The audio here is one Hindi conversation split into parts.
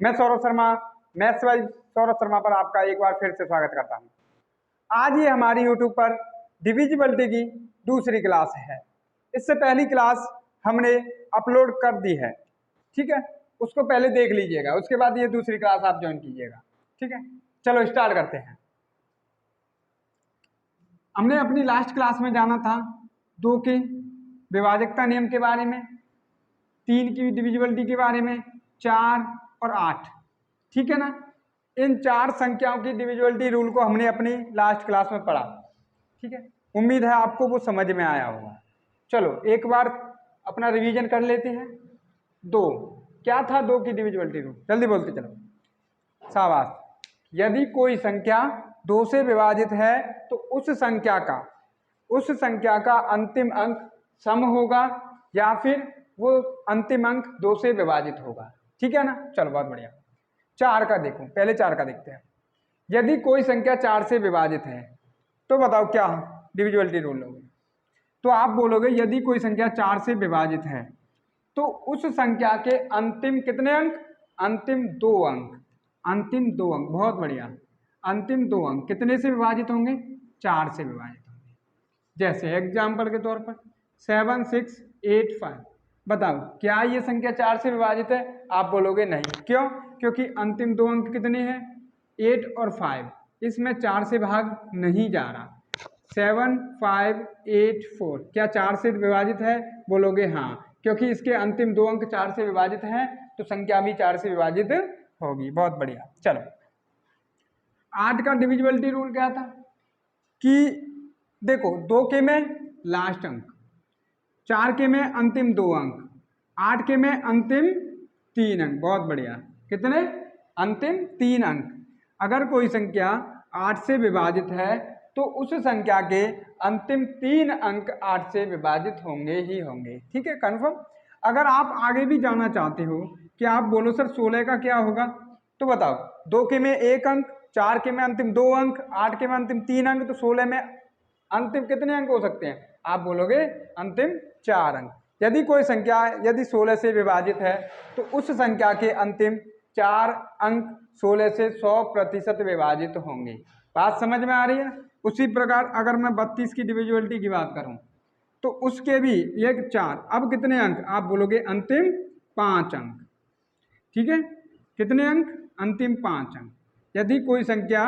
मैं सौरभ शर्मा, मैथ्स वाइज सौरभ शर्मा पर आपका एक बार फिर से स्वागत करता हूं। आज ये हमारी यूट्यूब पर डिविजिबिलिटी की दूसरी क्लास है। इससे पहली क्लास हमने अपलोड कर दी है, ठीक है, उसको पहले देख लीजिएगा, उसके बाद ये दूसरी क्लास आप ज्वाइन कीजिएगा, ठीक है। चलो स्टार्ट करते हैं। हमने अपनी लास्ट क्लास में जाना था 2 के विभाजकता नियम के बारे में, 3 की डिविजिबिलिटी के बारे में, 4 और 8, ठीक है ना। इन 4 संख्याओं की डिविजिबिलिटी रूल को हमने अपनी लास्ट क्लास में पढ़ा, ठीक है। उम्मीद है आपको वो समझ में आया होगा। चलो एक बार अपना रिवीजन कर लेते हैं। 2 क्या था, 2 की डिविजिबिलिटी रूल, जल्दी बोलते चलो। शाबाश। यदि कोई संख्या 2 से विभाजित है तो उस संख्या का अंतिम अंक सम होगा या फिर वो अंतिम अंक 2 से विभाजित होगा, ठीक है ना। चलो बहुत बढ़िया। 4 का देखो, पहले 4 का देखते हैं। यदि कोई संख्या 4 से विभाजित है तो बताओ क्या डिविजिबिलिटी रूल लोगे। तो आप बोलोगे यदि कोई संख्या 4 से विभाजित है तो उस संख्या के अंतिम कितने अंक, अंतिम 2 अंक, अंतिम 2 अंक, बहुत बढ़िया। अंतिम 2 अंक कितने से विभाजित होंगे, 4 से विभाजित होंगे। जैसे एग्जाम्पल के तौर पर 7685, बताओ क्या ये संख्या 4 से विभाजित है। आप बोलोगे नहीं, क्यों, क्योंकि अंतिम 2 अंक कितने हैं, 8 और 5, इसमें 4 से भाग नहीं जा रहा। 7584 क्या 4 से विभाजित है, बोलोगे हाँ, क्योंकि इसके अंतिम 2 अंक 4 से विभाजित हैं तो संख्या भी 4 से विभाजित होगी। बहुत बढ़िया। चलो 8 का डिविजिबिलिटी रूल क्या था कि देखो 2 के में लास्ट अंक, 4 के में अंतिम 2 अंक, 8 के में अंतिम 3 अंक। बहुत बढ़िया। कितने, अंतिम 3 अंक। अगर कोई संख्या 8 से विभाजित है तो उस संख्या के अंतिम 3 अंक 8 से विभाजित होंगे ही होंगे, ठीक है, कन्फर्म। अगर आप आगे भी जाना चाहते हो कि आप बोलो सर 16 का क्या होगा, तो बताओ 2 के में 1 अंक, 4 के में अंतिम 2 अंक, 8 के में अंतिम 3 अंक, तो 16 में अंतिम कितने अंक हो सकते हैं, आप बोलोगे अंतिम 4 अंक। यदि कोई संख्या यदि 16 से विभाजित है तो उस संख्या के अंतिम 4 अंक 16 से 100% विभाजित होंगे। बात समझ में आ रही है। उसी प्रकार अगर मैं 32 की डिविजिबिलिटी की बात करूं तो उसके भी एक 4, अब कितने अंक, आप बोलोगे अंतिम 5 अंक, ठीक है। कितने अंक, अंतिम 5 अंक। यदि कोई संख्या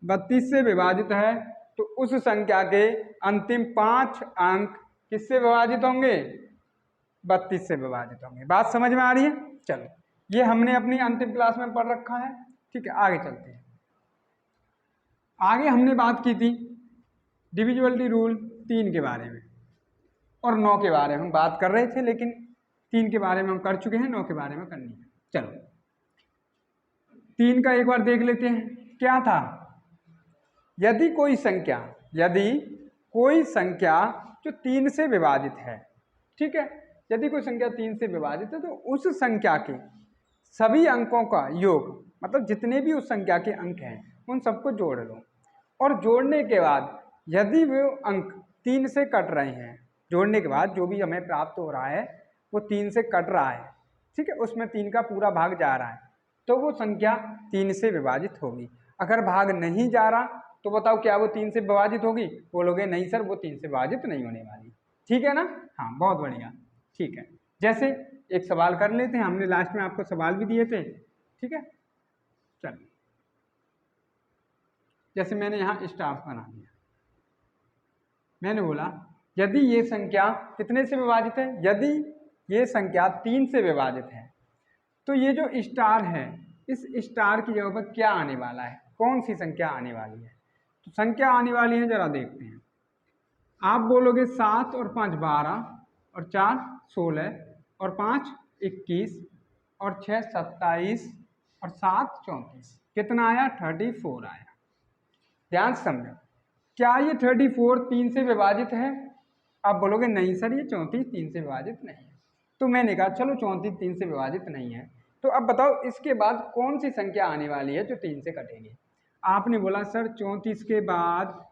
32 से विभाजित है तो उस संख्या के अंतिम 5 अंक किससे विभाजित होंगे, 32 से विभाजित होंगे। बात समझ में आ रही है। चलो ये हमने अपनी अंतिम क्लास में पढ़ रखा है, ठीक है। आगे चलते हैं। आगे हमने बात की थी डिविजिबिलिटी रूल 3 के बारे में और 9 के बारे में हम बात कर रहे थे, लेकिन 3 के बारे में हम कर चुके हैं, 9 के बारे में करनी है। चलो 3 का एक बार देख लेते हैं। क्या था, यदि कोई संख्या जो 3 से विभाजित है, ठीक है, यदि कोई संख्या 3 से विभाजित है तो उस संख्या के सभी अंकों का योग, मतलब जितने भी उस संख्या के अंक हैं उन सबको जोड़ लो, और जोड़ने के बाद यदि वो अंक 3 से कट रहे हैं, जोड़ने के बाद जो भी हमें प्राप्त हो रहा है वो 3 से कट रहा है, ठीक है, उसमें 3 का पूरा भाग जा रहा है, तो वो संख्या 3 से विभाजित होगी। अगर भाग नहीं जा रहा तो बताओ क्या वो 3 से विभाजित होगी, बोलोगे नहीं सर वो 3 से विभाजित नहीं होने वाली, ठीक है ना। हाँ बहुत बढ़िया, ठीक है। जैसे एक सवाल कर लेते हैं, हमने लास्ट में आपको सवाल भी दिए थे, ठीक है। चलिए जैसे मैंने यहाँ स्टार बना दिया, मैंने बोला यदि ये संख्या कितने से विभाजित है, यदि ये संख्या 3 से विभाजित है तो ये जो स्टार है इस स्टार की जगह पर क्या आने वाला है, कौन सी संख्या आने वाली है। तो संख्या आने वाली है, जरा देखते हैं। आप बोलोगे 7 और 5 12 और 4 16 और 5 21 और 6 27 और 7 34, कितना आया, 34 आया। ध्यान से समझो, क्या ये 34 3 से विभाजित है, आप बोलोगे नहीं सर ये 34 3 से विभाजित नहीं है। तो मैंने कहा चलो 34 3 से विभाजित नहीं है, तो अब बताओ इसके बाद कौन सी संख्या आने वाली है जो 3 से कटेगी। आपने बोला सर 34 के बाद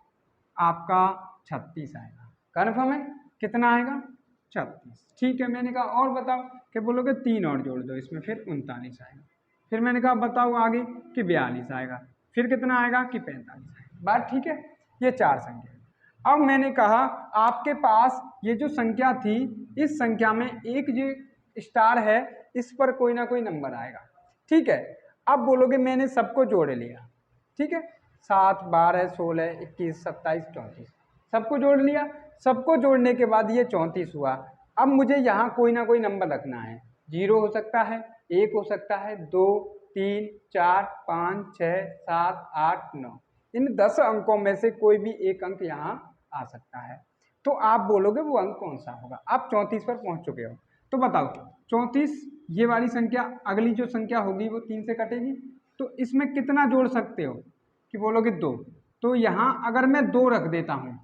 आपका 36 आएगा, कन्फर्म है, कितना आएगा, 36, ठीक है। मैंने कहा और बताओ, कि बोलोगे 3 और जोड़ दो इसमें, फिर 39 आएगा। फिर मैंने कहा बताओ आगे कि 42 आएगा, फिर कितना आएगा कि 45 आएगा। बात ठीक है, ये 4 संख्या। अब मैंने कहा आपके पास ये जो संख्या थी, इस संख्या में एक जो स्टार है इस पर कोई ना कोई नंबर आएगा, ठीक है। अब बोलोगे मैंने सबको जोड़ लिया, ठीक है, 7, 12, 16, 21, 27, 34 सबको जोड़ लिया। सबको जोड़ने के बाद ये 34 हुआ। अब मुझे यहाँ कोई ना कोई नंबर रखना है, 0 हो सकता है, 1 हो सकता है, 2, 3, 4, 5, 6, 7, 8, 9, इन 10 अंकों में से कोई भी एक अंक यहाँ आ सकता है। तो आप बोलोगे वो अंक कौन सा होगा। आप 34 पर पहुँच चुके हो, तो बताओ 34 ये वाली संख्या, अगली जो संख्या होगी वो 3 से कटेगी, तो इसमें कितना जोड़ सकते हो कि बोलोगे 2। तो यहाँ अगर मैं 2 रख देता हूँ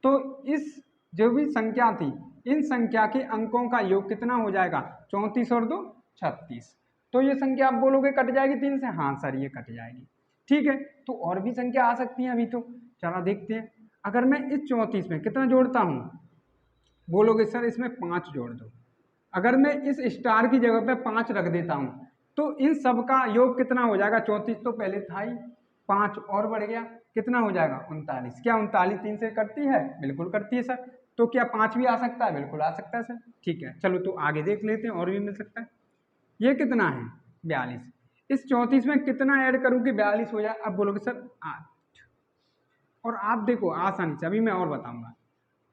तो इस जो भी संख्या थी, इन संख्या के अंकों का योग कितना हो जाएगा, 34 और 2 36। तो ये संख्या आप बोलोगे कट जाएगी 3 से, हाँ सर ये कट जाएगी, ठीक है। तो और भी संख्या आ सकती है अभी, तो चला देखते हैं। अगर मैं इस 34 में कितना जोड़ता हूँ, बोलोगे सर इसमें 5 जोड़ दो। अगर मैं इस स्टार की जगह पे 5 रख देता हूँ तो इन सब का योग कितना हो जाएगा, 34 तो पहले था ही, 5 और बढ़ गया, कितना हो जाएगा 39। क्या 39 3 से कटती है, बिल्कुल कटती है सर। तो क्या 5 भी आ सकता है, बिल्कुल आ सकता है सर, ठीक है। चलो तो आगे देख लेते हैं, और भी मिल सकता है। ये कितना है 42, इस 34 में कितना ऐड करूँ कि 42 हो जाए। अब बोलोगे सर 8, और आप देखो आसानी से, अभी मैं और बताऊंगा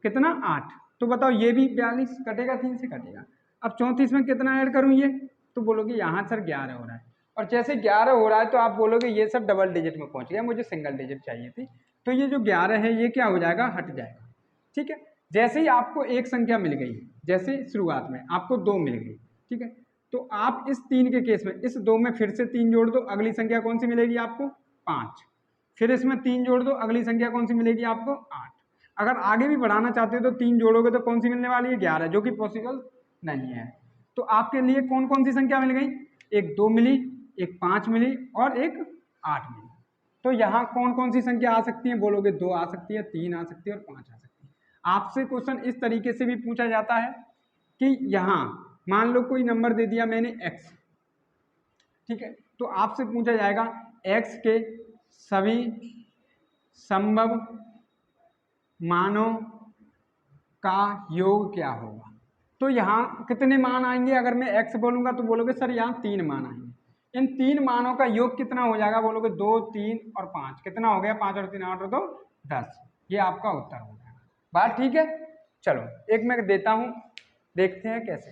कितना 8। तो बताओ ये भी 42 कटेगा, 3 से कटेगा। अब 34 में कितना ऐड करूँ ये, तो बोलोगे यहाँ सर 11 हो रहा है, और जैसे 11 हो रहा है तो आप बोलोगे ये सब डबल डिजिट में पहुँच गया, मुझे सिंगल डिजिट चाहिए थी। तो ये जो 11 है ये क्या हो जाएगा, हट जाएगा, ठीक है। जैसे ही आपको एक संख्या मिल गई, जैसे शुरुआत में आपको 2 मिल गई, ठीक है, तो आप इस 3 के केस में इस 2 में फिर से 3 जोड़ दो, अगली संख्या कौन सी मिलेगी आपको, 5। फिर इसमें 3 जोड़ दो, अगली संख्या कौन सी मिलेगी आपको, 8। अगर आगे भी बढ़ाना चाहते हो तो 3 जोड़ोगे तो कौन सी मिलने वाली है, 11, जो कि पॉसिबल नहीं है। तो आपके लिए कौन कौन सी संख्या मिल गई, एक 2 मिली, एक 5 मिली, और एक 8 मिली। तो यहाँ कौन कौन सी संख्या आ सकती है, बोलोगे 2 आ सकती है, 3 आ सकती है, और 5 आ सकती है। आपसे क्वेश्चन इस तरीके से भी पूछा जाता है कि यहाँ मान लो कोई नंबर दे दिया मैंने x, ठीक है, तो आपसे पूछा जाएगा x के सभी संभव मानों का योग क्या होगा। तो यहाँ कितने मान आएंगे, अगर मैं x बोलूँगा तो बोलोगे सर यहाँ 3 मान आएंगे। इन 3 मानों का योग कितना हो जाएगा, बोलोगे 2, 3 और 5, कितना हो गया, 5 और 3 8 और 2 10। ये आपका उत्तर हो जाएगा। बात ठीक है। चलो एक मैं देता हूँ, देखते हैं कैसे।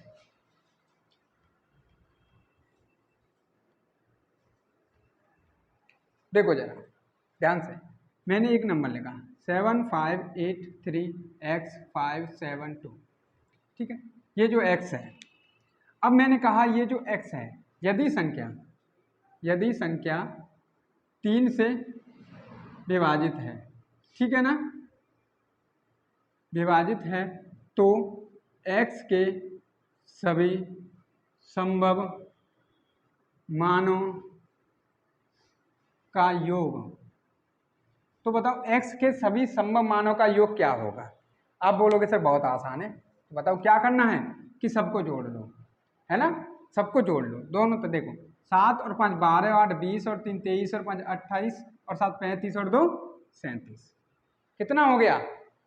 देखो जरा ध्यान से, मैंने एक नंबर लिखा 7583x572, ठीक है, ये जो x है। अब मैंने कहा ये जो x है, यदि संख्या 3 से विभाजित है, ठीक है ना, विभाजित है, तो x के सभी संभव मानों का योग। तो बताओ x के सभी संभव मानों का योग क्या होगा। आप बोलोगे सर बहुत आसान है, तो बताओ क्या करना है कि सबको जोड़ लो, है ना, सबको जोड़ लो दोनों। तो देखो 7 और 5 12, 8 20, और 3 23, और 5 28, और 7 35, और 2 37, कितना हो गया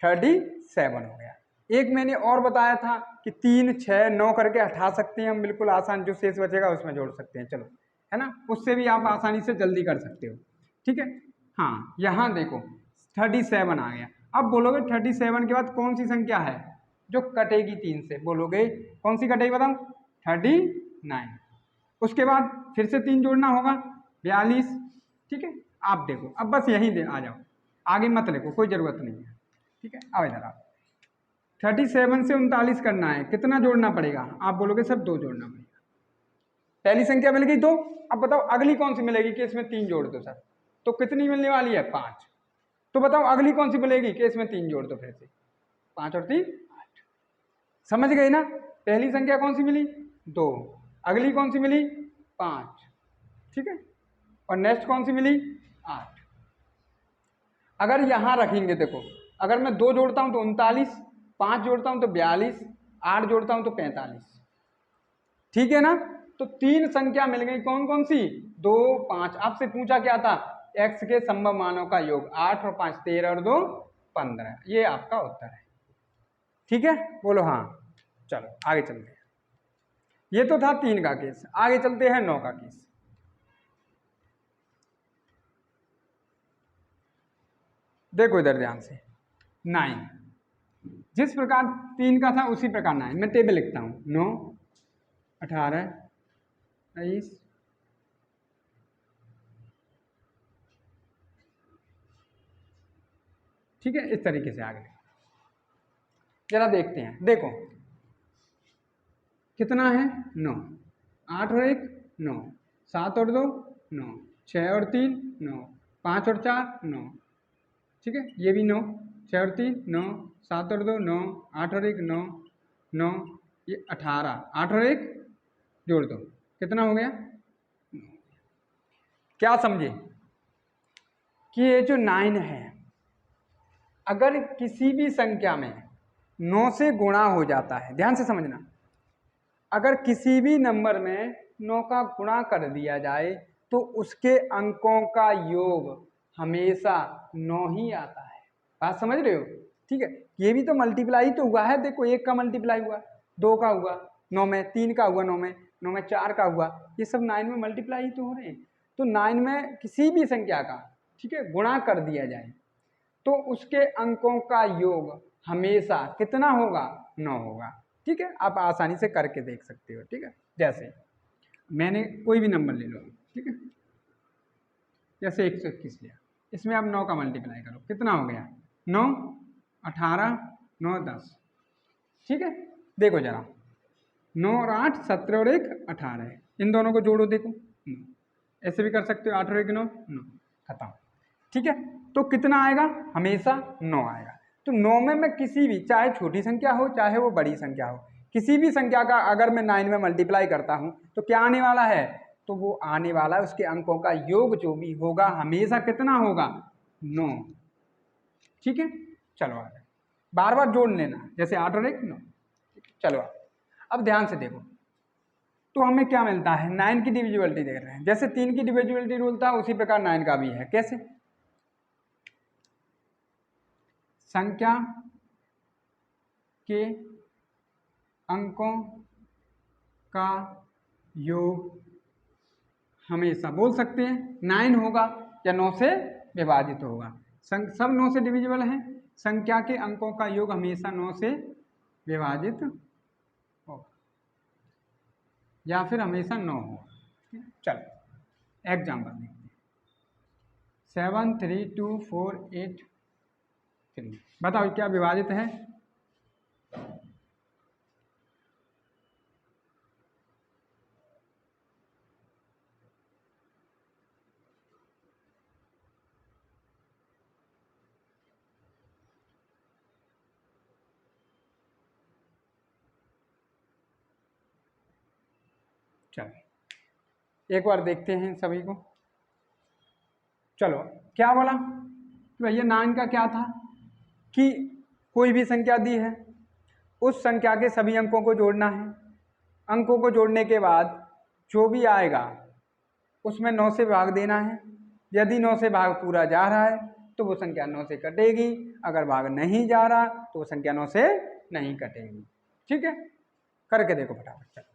37 हो गया। एक मैंने और बताया था कि 3 6 9 करके हटा सकते हैं हम, बिल्कुल आसान, जो शेष बचेगा उसमें जोड़ सकते हैं, चलो, है ना, उससे भी आप आसानी से जल्दी कर सकते हो, ठीक है। हाँ यहाँ देखो 37 आ गया। अब बोलोगे 37 के बाद कौन सी संख्या है जो कटेगी 3 से, बोलोगे कौन सी कटेगी बताओ, 39। उसके बाद फिर से 3 जोड़ना होगा, 42, ठीक है। आप देखो अब बस यहीं आ जाओ, आगे मत लिखो, कोई ज़रूरत नहीं है, ठीक है। अब इधर आप 37 से 39 करना है, कितना जोड़ना पड़ेगा, आप बोलोगे सर 2 जोड़ना पड़ेगा। पहली संख्या मिल गई 2, अब बताओ अगली कौन सी मिलेगी कि इसमें 3 जोड़ दो सर, तो कितनी मिलने वाली है 5। तो बताओ अगली कौन सी मिलेगी कि इसमें 3 जोड़ दो, फिर से 5 और 3 8। समझ गए ना, पहली संख्या कौन सी मिली 2, अगली कौन सी मिली 5, ठीक है, और नेक्स्ट कौन सी मिली 8। अगर यहाँ रखेंगे, देखो अगर मैं 2 जोड़ता हूँ तो 39, 5 जोड़ता हूँ तो 42, 8 जोड़ता हूँ तो 45, ठीक है ना। तो 3 संख्या मिल गई, कौन कौन सी? 2, 5। आपसे पूछा क्या था? x के संभव मानों का योग। 8 और 5 13 और 2 15। ये आपका उत्तर है। ठीक है, बोलो हाँ। चलो आगे चलते हैं। ये तो था 3 का केस, आगे चलते हैं 9 का केस। देखो इधर ध्यान से। 9 जिस प्रकार 3 का था उसी प्रकार 9। मैं टेबल लिखता हूं। 9, 18, 23, ठीक है, इस तरीके से आगे जरा देखते हैं। देखो कितना है? 9, 8 और 1 9, 7 और 2 9, 6 और 3 9, 5 और 4 9, ठीक है, ये भी 9, 6 और 3 9, 7 और 2 9, 8 और 1 9 9, ये 18, 8 और 1 जोड़ दो, कितना हो गया? क्या समझे कि ये जो 9 है, अगर किसी भी संख्या में 9 से गुणा हो जाता है, ध्यान से समझना, अगर किसी भी नंबर में 9 का गुणा कर दिया जाए तो उसके अंकों का योग हमेशा 9 ही आता है। बात समझ रहे हो? ठीक है, ये भी तो मल्टीप्लाई तो हुआ है। देखो 1 का मल्टीप्लाई हुआ, 2 का हुआ 9 में, 3 का हुआ 9 में, 9 में 4 का हुआ, ये सब 9 में मल्टीप्लाई तो हो रहे हैं। तो 9 में किसी भी संख्या का, ठीक है, गुणा कर दिया जाए तो उसके अंकों का योग हमेशा कितना होगा? 9 होगा। ठीक है, आप आसानी से करके देख सकते हो। ठीक है, जैसे मैंने कोई भी नंबर ले लो, ठीक है, जैसे 121 लिया, इसमें आप 9 का मल्टीप्लाई करो, कितना हो गया? 9, 18, 9, 10। ठीक है, देखो जरा, 9 और 8 17 और 1 18, इन दोनों को जोड़ो, देखो ऐसे भी कर सकते हो, 8 और 1 9 9, खत्म। ठीक है, तो कितना आएगा? हमेशा 9 आएगा। तो 9 में मैं किसी भी, चाहे छोटी संख्या हो चाहे वो बड़ी संख्या हो, किसी भी संख्या का अगर मैं 9 में मल्टीप्लाई करता हूं तो क्या आने वाला है? तो वो आने वाला है, उसके अंकों का योग जो भी होगा हमेशा कितना होगा? 9। ठीक है, चलो आगे, बार बार जोड़ लेना, जैसे 8 और 1 9। चलो अब ध्यान से देखो, तो हमें क्या मिलता है? 9 की डिविजिबिलिटी देख रहे हैं। जैसे 3 की डिविजिबिलिटी रूल था उसी प्रकार 9 का भी है। कैसे? संख्या के अंकों का योग हमेशा, बोल सकते हैं 9 होगा या 9 से विभाजित होगा। सब 9 से डिविजिबल हैं। संख्या के अंकों का योग हमेशा 9 से विभाजित होगा या फिर हमेशा 9 होगा। चलो एग्जाम्पल देखते हैं। 7 3 2 4 8 3, बताओ क्या विभाजित है? चलो एक बार देखते हैं सभी को। चलो क्या बोला कि भैया 9 का क्या था कि कोई भी संख्या दी है, उस संख्या के सभी अंकों को जोड़ना है। अंकों को जोड़ने के बाद जो भी आएगा उसमें 9 से भाग देना है। यदि 9 से भाग पूरा जा रहा है तो वो संख्या 9 से कटेगी, अगर भाग नहीं जा रहा तो वो संख्या 9 से नहीं कटेगी। ठीक है, करके देखो फटाफट। चलो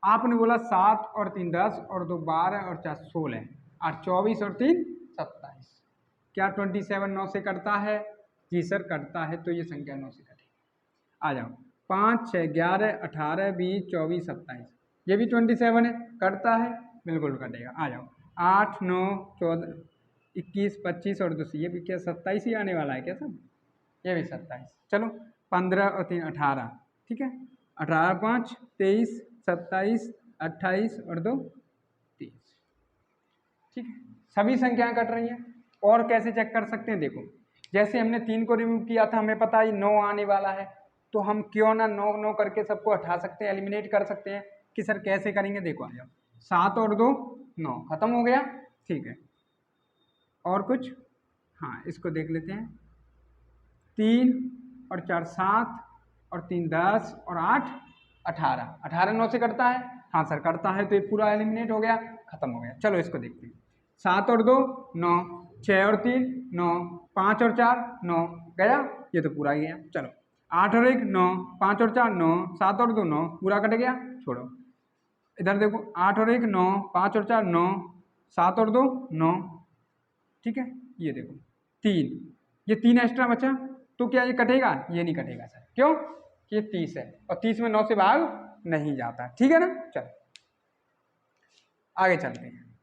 आपने बोला 7 और 3 10 और 2 12 और 4 16 और 24 और 3 27, क्या 27 9 से कटता है? जी सर कटता है, तो ये संख्या 9 से कटेगी। आ जाओ, 5 6 11 18 20 24 27, ये भी 27 है, कटता है, बिल्कुल कटेगा। आ जाओ, 8 9 14 21 25 और 2, ये भी क्या 27 ही आने वाला है क्या सब? ये भी 27। चलो 15 और 3 18, ठीक है, 18 5 23 27 28 और 2 30। ठीक है, सभी संख्याएं कट रही हैं। और कैसे चेक कर सकते हैं? देखो जैसे हमने 3 को रिमूव किया था, हमें पता है 9 आने वाला है, तो हम क्यों ना 9 9 करके सबको हटा सकते हैं, एलिमिनेट कर सकते हैं। कि सर कैसे करेंगे? देखो आ जाओ, 7 और 2 9, खत्म हो गया। ठीक है, और कुछ? हाँ इसको देख लेते हैं। 3 और 4 7 और 3 10 और 8 18, 18 9 से कटता है, हाँ सर करता है, तो ये पूरा एलिमिनेट हो गया, खत्म हो गया। चलो इसको देखते हैं। 7 और 2 9, 6 और 3 9, 5 और 4 9 गया, ये तो पूरा ही गया। चलो 8 और 1 9, 5 और 4 9, 7 और 2 9, पूरा कट गया। छोड़ो इधर देखो, 8 और 1 9, 5 और 4 9, 7 और 2 9, ठीक है। ये देखो 3, ये 3 एक्स्ट्रा बचा, तो क्या ये कटेगा? ये नहीं कटेगा सर, क्यों? ये 30 है और 30 में 9 से भाग नहीं जाता, ठीक है ना। चलो आगे चलते हैं,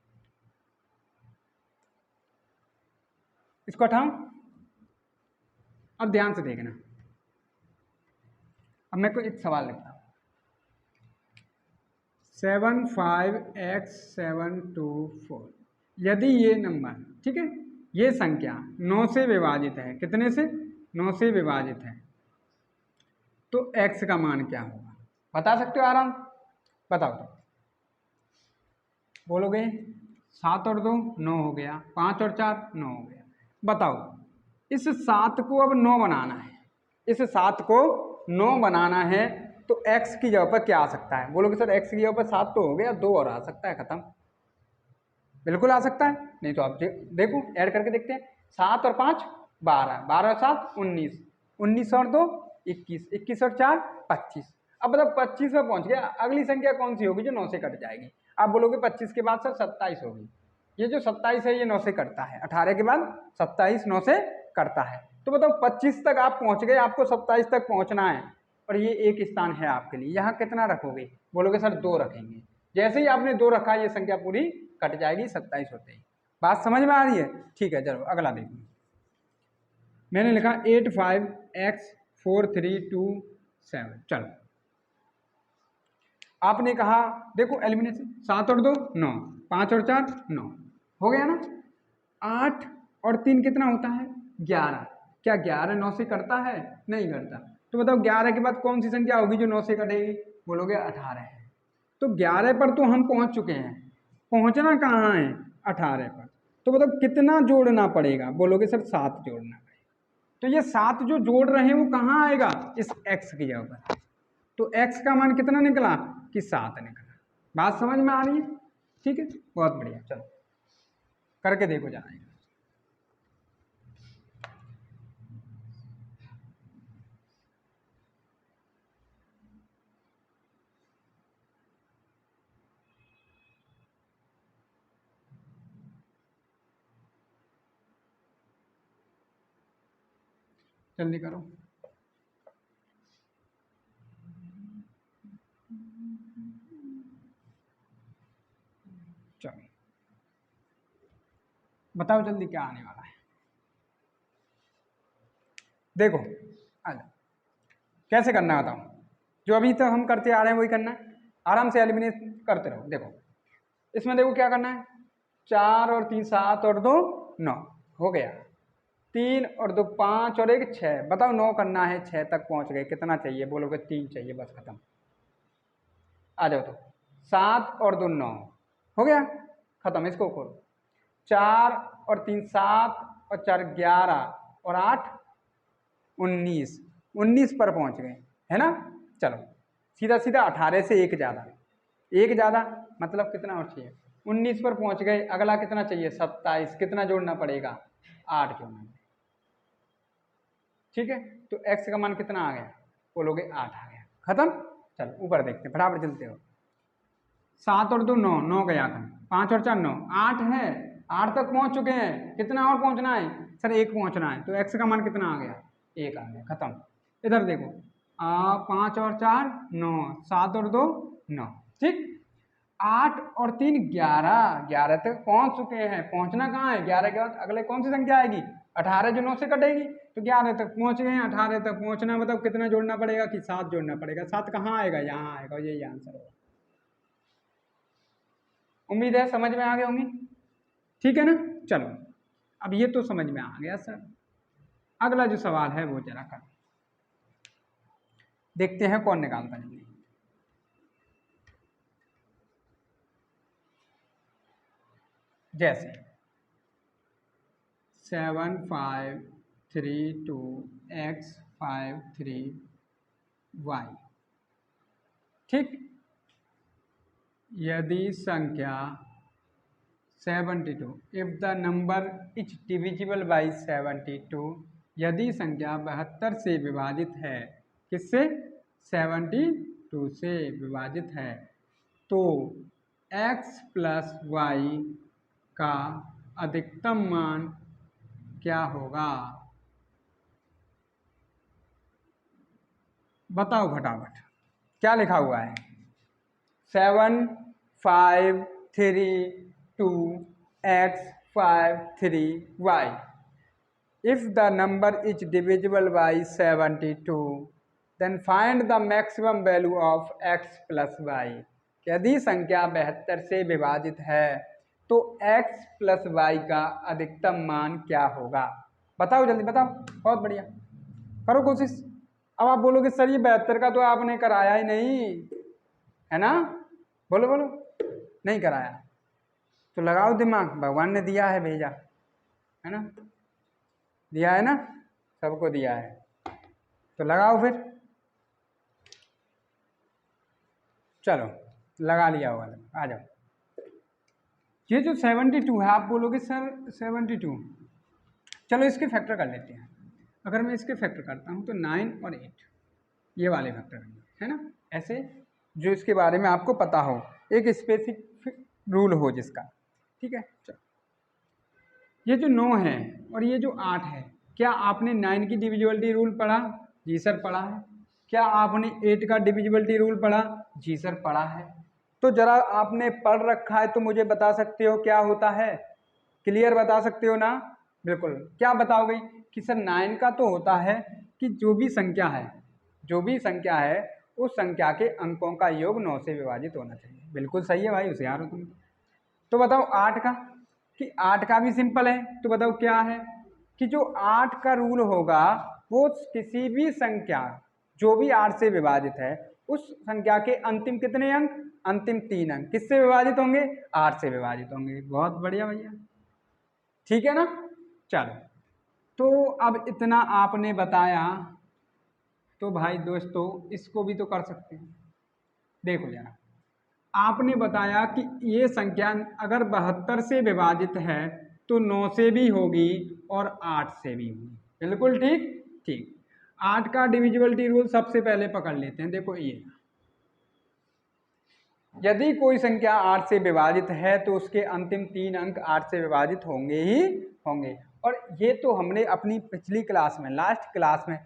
इसको हटाओ। अब ध्यान से देखना, अब मैं कोई एक सवाल लिखता हूँ। 75x724, यदि ये नंबर, ठीक है, ये संख्या 9 से विभाजित है, कितने से? 9 से विभाजित है, तो x का मान क्या होगा? बता सकते हो आराम? बताओ तो, बोलोगे 7 और 2 9 हो गया, 5 और 4 9 हो गया। बताओ इस 7 को अब 9 बनाना है, इस 7 को 9 बनाना है, तो x की जगह पर क्या आ सकता है? बोलोगे सर x की जगह पर 7 तो हो गया, 2 और आ सकता है, खत्म। बिल्कुल आ सकता है, नहीं तो आप देखो ऐड करके देखते हैं। 7 और 5 12, 12 और 7 19, 19 और 2 21, 21 और 4 25। अब मतलब 25 में पहुंच गया, अगली संख्या कौन सी होगी जो 9 से कट जाएगी? आप बोलोगे 25 के बाद सर 27 होगी, ये जो 27 है ये 9 से कटता है, 18 के बाद 27 9 से कटता है। तो बताओ 25 तक आप पहुंच गए, आपको 27 तक पहुंचना है, और ये एक स्थान है आपके लिए, यहाँ कितना रखोगे? बोलोगे सर 2 रखेंगे। जैसे ही आपने 2 रखा, ये संख्या पूरी कट जाएगी 27 होते ही। बात समझ में आ रही है? ठीक है, चलो अगला देखो। मैंने लिखा 85x4327। चलो आपने कहा देखो एलिमिनेशन, 7 और 2 9, 5 और 4 9 हो गया ना। 8 और 3 कितना होता है? 11। क्या 11 9 से कटता है? नहीं करता। तो बताओ 11 के बाद कौन सी संख्या होगी जो 9 से कटेगी? बोलोगे 18 है। तो 11 पर तो हम पहुंच चुके हैं, पहुंचना कहाँ है? 18 पर। तो बताओ कितना जोड़ना पड़ेगा? बोलोगे सर 7 जोड़ना पड़ेगा। तो ये 7 जो जोड़ रहे हैं वो कहाँ आएगा? इस x की जगह पर। तो x का मान कितना निकला? कि 7 निकला। बात समझ में आ रही है? ठीक है, बहुत बढ़िया। चलो करके देखो जरा। जल्दी करो। चलो बताओ जल्दी क्या आने वाला है। देखो आ जाओ, कैसे करना है बताओ। जो अभी तक हम करते आ रहे हैं वही करना है, आराम से एलिमिनेट करते रहो। देखो इसमें देखो क्या करना है, 4 और 3 7 और 2 9 हो गया, 3 और 2 5 और 1 6। बताओ 9 करना है, 6 तक पहुंच गए, कितना चाहिए? बोलोगे 3 चाहिए, बस खत्म। आ जाओ तो 7 और 2 9 हो गया, खत्म। इसको खोलो, 4 और 3 7 और 4 11 और 8 19, 19 पर पहुंच गए, है ना। चलो सीधा सीधा 18 से एक ज़्यादा, एक ज़्यादा मतलब कितना और चाहिए? 19 पर पहुंच गए, अगला कितना चाहिए? 27। कितना जोड़ना पड़ेगा? 8 जोड़ना पड़ेगा, ठीक है। तो x का मान कितना आ गया? बोलोगे 8 आ गया, खत्म। चलो ऊपर देखते हैं, फटाफट चलते हो। 7 और 2 9 9 गया था, 5 और 4 9 8 है, 8 तक पहुंच चुके हैं, कितना और पहुंचना है? सर 1 पहुंचना है, तो x का मान कितना आ गया? 1 आ गया, खत्म। इधर देखो 5 और 4 9, 7 और 2 9, ठीक। 8 और 3 11, 11 तक पहुंच चुके हैं, पहुंचना कहाँ है? 11 के बाद अगले कौन सी संख्या आएगी? 18 जो 9 से कटेगी, तो 11 तक पहुंच गए हैं। 18 तक पहुंचना मतलब कितना जोड़ना पड़ेगा? कि 7 जोड़ना पड़ेगा। 7 कहाँ आएगा? यहाँ आएगा, यही आंसर होगा। उम्मीद है समझ में आ गए होंगी, ठीक है ना। चलो अब ये तो समझ में आ गया सर, अगला जो सवाल है वो जरा कर देखते हैं कौन निकालता है। जैसे 7532x53y, ठीक। यदि संख्या 72, if the number is divisible by 72, यदि संख्या 72 से विभाजित है, किससे? 72 से विभाजित है, तो x प्लस वाई का अधिकतम मान क्या होगा? बताओ फटाफट, क्या लिखा हुआ है? 7 5 3 2 x 5 3 y। If the number is divisible by 72, then find the maximum value of x plus y। यदि संख्या 72 से विभाजित है तो x प्लस वाई का अधिकतम मान क्या होगा? बताओ जल्दी बताओ, बहुत बढ़िया, करो कोशिश। अब आप बोलोगे सर ये 72 का तो आपने कराया ही नहीं है ना, बोलो बोलो, नहीं कराया तो लगाओ दिमाग, भगवान ने दिया है, भेजा है ना, दिया है ना, सबको दिया है, तो लगाओ फिर। चलो लगा लिया होगा, आ जाओ। ये जो 72 है, आप बोलोगे सर 72, चलो इसके फैक्टर कर लेते हैं। अगर मैं इसके फैक्टर करता हूँ तो 9 और 8, ये वाले फैक्टर है ना, ऐसे जो इसके बारे में आपको पता हो, एक स्पेसिफिक रूल हो जिसका, ठीक है। चलो ये जो 9 है और ये जो 8 है, क्या आपने 9 की डिविजिबिलिटी रूल पढ़ा? जी सर पढ़ा है। क्या आपने 8 का डिविजिबिलिटी रूल पढ़ा? जी सर पढ़ा है। तो जरा आपने पढ़ रखा है तो मुझे बता सकते हो क्या होता है? क्लियर बता सकते हो ना? बिल्कुल। क्या बताओगे कि सर 9 का तो होता है कि जो भी संख्या है उस संख्या के अंकों का योग 9 से विभाजित होना चाहिए। बिल्कुल सही है भाई, होशियार हो तुम। तो बताओ 8 का, कि 8 का भी सिंपल है, तो बताओ क्या है कि जो 8 का रूल होगा वो किसी भी संख्या जो भी 8 से विभाजित है उस संख्या के अंतिम कितने अंक? अंतिम 3 अंक किससे विभाजित होंगे? 8 से विभाजित होंगे। बहुत बढ़िया भैया, ठीक है ना। चलो तो अब इतना आपने बताया, तो भाई दोस्तों इसको भी तो कर सकते हैं। देखो जरा, आपने बताया कि ये संख्या अगर 72 से विभाजित है तो 9 से भी होगी और 8 से भी होगी। बिल्कुल ठीक ठीक। 8 का डिविजिबिलिटी रूल सबसे पहले पकड़ लेते हैं। देखो ये, यदि कोई संख्या 8 से विभाजित है तो उसके अंतिम 3 अंक 8 से विभाजित होंगे ही होंगे। और ये तो हमने अपनी पिछली क्लास में, लास्ट क्लास में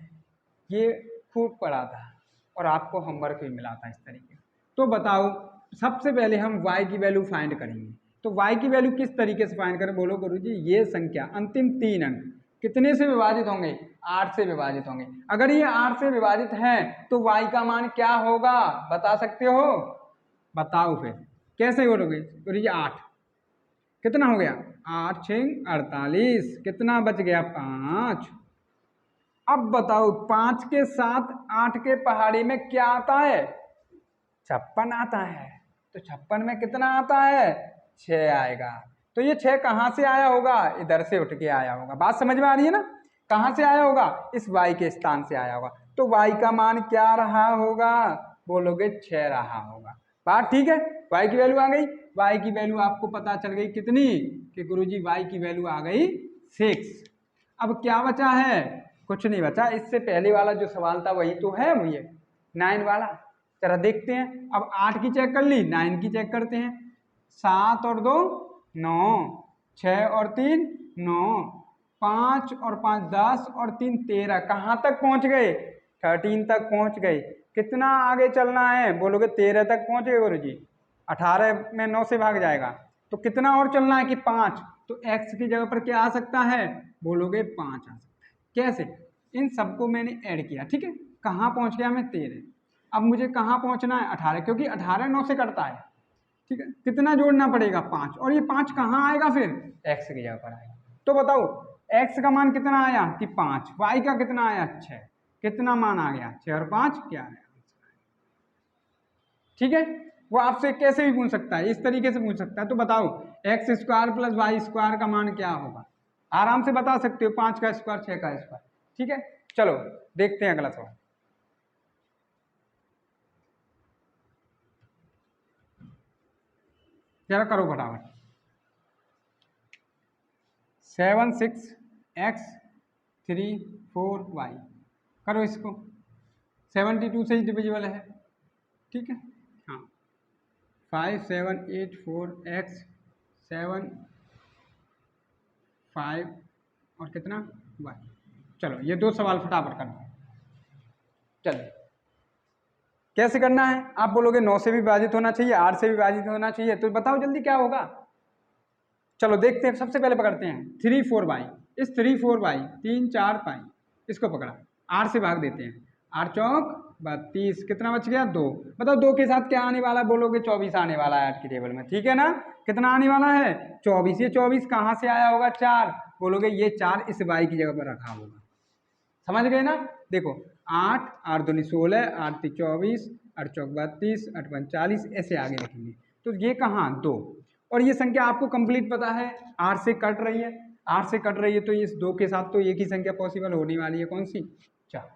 ये खूब पढ़ा था और आपको होमवर्क भी मिला था इस तरीके। तो बताओ सबसे पहले हम y की वैल्यू फाइंड करेंगे। तो y की वैल्यू किस तरीके से फाइंड करें? बोलो गुरुजी, ये संख्या अंतिम 3 अंक कितने से विभाजित होंगे? 8 से विभाजित होंगे। अगर ये 8 से विभाजित हैं तो y का मान क्या होगा? बता सकते हो? बताओ फिर कैसे बोलोगे? गुरुजी 8 कितना हो गया? 8 6 48, कितना बच गया? 5। अब बताओ 5 के साथ 8 के पहाड़ी में क्या आता है? 56 आता है। तो 56 में कितना आता है? 6 आएगा। तो ये 6 कहाँ से आया होगा? इधर से उठ के आया होगा। बात समझ में आ रही है ना? कहाँ से आया होगा? इस y के स्थान से आया होगा। तो y का मान क्या रहा होगा? बोलोगे 6 रहा होगा। बात ठीक है, y की वैल्यू आ गई। y की वैल्यू आपको पता चल गई कितनी? कि गुरुजी y की वैल्यू आ गई 6। अब क्या बचा है? कुछ नहीं बचा। इससे पहले वाला जो सवाल था वही तो है, ये 9 वाला। जरा देखते हैं। अब 8 की चेक कर ली, 9 की चेक करते हैं। 7 और 2 9, 6 और 3 9, 5 और 5 10 और 3 13। कहाँ तक पहुँच गए? 13 तक पहुँच गए। कितना आगे चलना है? बोलोगे 13 तक पहुँच गए गुरुजी। 18 में 9 से भाग जाएगा, तो कितना और चलना है? कि 5। तो x की जगह पर क्या आ सकता है? बोलोगे 5 आ सकता है। कैसे? इन सबको मैंने ऐड किया, ठीक है। कहाँ पहुँच गया मैं? 13। अब मुझे कहाँ पहुँचना है? 18, क्योंकि 18 9 से कटता है, ठीक है। कितना जोड़ना पड़ेगा? 5। और ये 5 कहाँ आएगा फिर? x की जगह पर आएगा। तो बताओ x का मान कितना आया? कि 5। y का कितना आया? 6। कितना मान आ गया? 6 और 5 क्या आया? ठीक है। वो आपसे कैसे भी पूछ सकता है, इस तरीके से पूछ सकता है। तो बताओ x square plus Y square का मान क्या होगा? आराम से बता सकते हो। 5 का स्क्वायर 6 का स्क्वायर, ठीक है। चलो देखते हैं अगला सवाल। जरा करो फटाफट। 7 6 x 3 4 y, करो इसको। 72 से ही डिविजिबल है, ठीक है। हाँ 5 7 8 4 x 7 5 और कितना y। चलो ये 2 सवाल फटाफट कर दो। चलो कैसे करना है, आप बोलोगे 9 से भी विभाजित होना चाहिए, 8 से भी विभाजित होना चाहिए, तो बताओ जल्दी क्या होगा। चलो देखते हैं, सबसे पहले पकड़ते हैं 3 4 बाई, इस 3 4 बाई 3 4 पाई, इसको पकड़ा, 8 से भाग देते हैं, 8 चौक 32, कितना बच गया 2। बताओ 2 के साथ क्या आने वाला है, बोलोगे 24 आने वाला है 8 की टेबल में, ठीक है ना। कितना आने वाला है 24, ये 24 कहाँ से आया होगा 4, बोलोगे ये 4 इस बाई की जगह पर रखा होगा। समझ गए ना। देखो 8 8 दूनी 16, 8 3 24, 8 चौक 32, 8 5 40, ऐसे आगे रखेंगे। तो ये कहाँ 2, और ये संख्या आपको कंप्लीट पता है 8 से कट रही है, 8 से कट रही है, तो इस 2 के साथ तो एक ही संख्या पॉसिबल होने वाली है, कौन सी 4।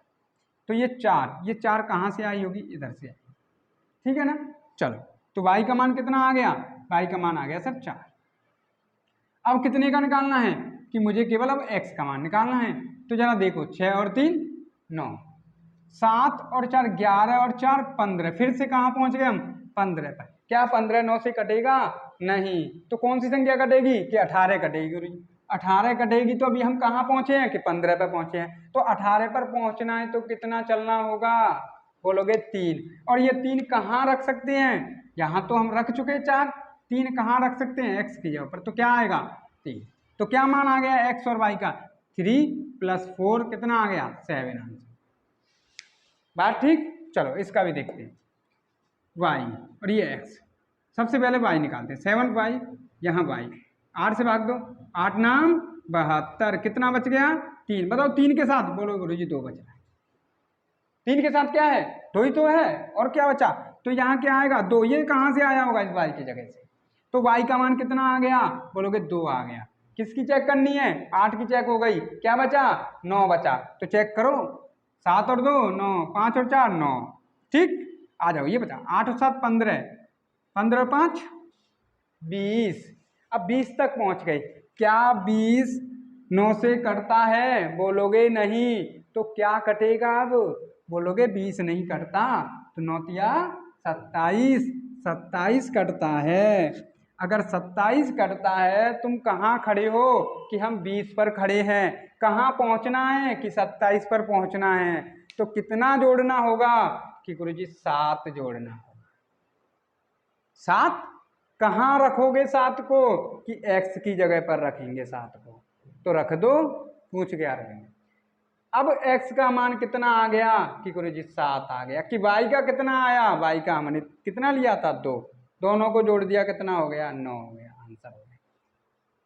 तो ये 4 कहाँ से आई होगी, इधर से आई, ठीक है ना। चलो तो y का मान कितना आ गया, y का मान आ गया सर 4। अब कितने का निकालना है कि मुझे केवल अब x का मान निकालना है। तो जरा देखो 6 और 3 9, 7 और 4 11 और 4 15, फिर से कहाँ पहुंच गए हम 15 पर। क्या 15 9 से कटेगा, नहीं, तो कौन सी संख्या कटेगी कि 18 कटेगी गुरु जी। 18 कटेगी, तो अभी हम कहाँ पहुंचे हैं कि 15 पर पहुंचे हैं। तो 18 पर पहुंचना है तो कितना चलना होगा, बोलोगे 3। और ये 3 कहाँ रख सकते हैं, यहाँ तो हम रख चुके 4, 3 कहाँ रख सकते हैं x की जगह पर, तो क्या आएगा 3। तो क्या मान आ गया x और y का, 3 + 4 कितना आ गया 7 आंसर। बात ठीक। चलो इसका भी देखते हैं, y और ये x। सबसे पहले y निकालते हैं, 7 y, यहाँ y, 8 से भाग दो, 8 नाम 72, कितना बच गया 3। बताओ 3 के साथ, बोलो गुरु जी 2 बच रहा है। 3 के साथ क्या है 2 ही तो है, और क्या बचा, तो यहाँ क्या आएगा 2, ये कहाँ से आया होगा इस y की जगह से। तो y का मान कितना आ गया, बोलोगे 2 आ गया। किसकी चेक करनी है, 8 की चेक हो गई, क्या बचा 9 बचा, तो चेक करो 7 और 2 9, 5 और 4 9, ठीक। आ जाओ ये बचा 8 और 7 15, 15 और 5 20। अब 20 तक पहुंच गए, क्या 20 9 से कटता है, बोलोगे नहीं, तो क्या कटेगा अब, बोलोगे 20 नहीं कटता, तो 9 तिया 27, 27 कटता है। अगर 27 कटता है, तुम कहाँ खड़े हो कि हम 20 पर खड़े हैं, कहाँ पहुंचना है कि 27 पर पहुंचना है, तो कितना जोड़ना होगा कि गुरुजी 7 जोड़ना होगा। 7 कहाँ रखोगे 7 को कि x की जगह पर रखेंगे 7 को, तो रख दो, पूछ गया रहेंगे। अब x का मान कितना आ गया कि गुरुजी 7 आ गया, कि y का कितना आया, y का हमने कितना लिया था 2, दोनों को जोड़ दिया कितना हो गया 9 हो गया, आंसर हो गया।